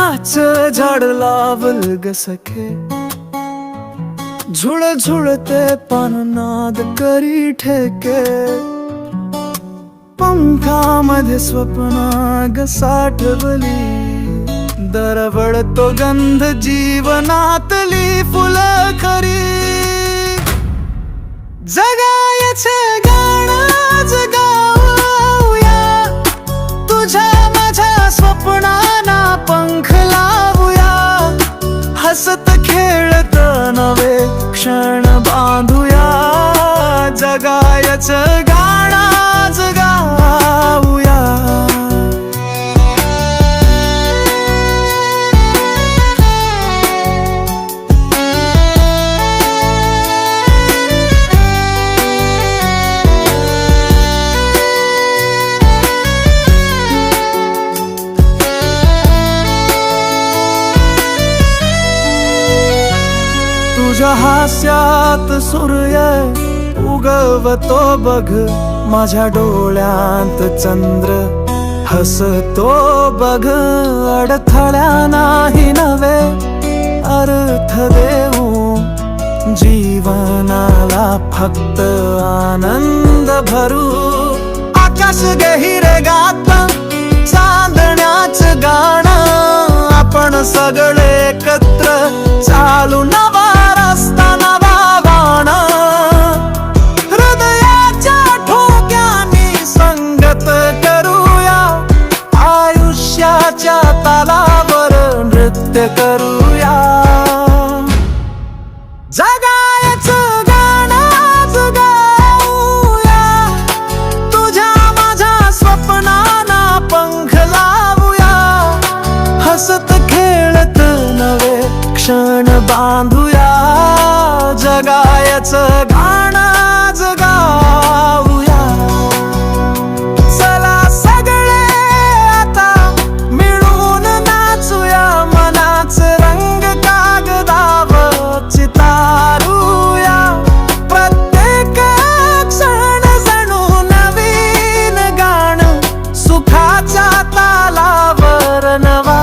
नाच झाड लावल ग सखे, झुळ झुळते पान नाद करी ठेके, पंखामध्ये स्वप्न ग साठवली, दरवळतो गंध जीवनातली फुलं खरी. जगायचं गाणं जगाऊया, तुझ्या माझ्या स्वप्नांना पंख लावूया, हसत खेळत नवे क्षण बांधूया. जगायचं गाणं जगाऊया. तुझ्या हास्यात सूर्य उगवतो बघ, माझ्या डोळ्यात चंद्र हसतो बघ. अडथळ्या नाही नवे अर्थ देऊ, जीवनाला फक्त आनंद भरू. आकाश गहिरे गात चांदण्याच गाणं, आपण सगळे एकत्र चालू नवा रस्ता नवा वाण. हृदयाच्या ठोक्यानी संगत करूया, आयुष्याच्या तालावर नृत्य करूया. जगायचं गाणं जगाऊया, तुझ्या माझ्या स्वप्नांना पंख लावूया, हसत खेळत नवे क्षण बांधूया. जगायचं गाणं जगाऊया. चला सगळे आता मिळून नाचूया, मनाच रंग कागदावर चितारूया. प्रत्येक क्षण जणू नवीन गाणं, सुखाच्या तालावर नवा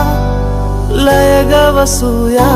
लय ग बसूया.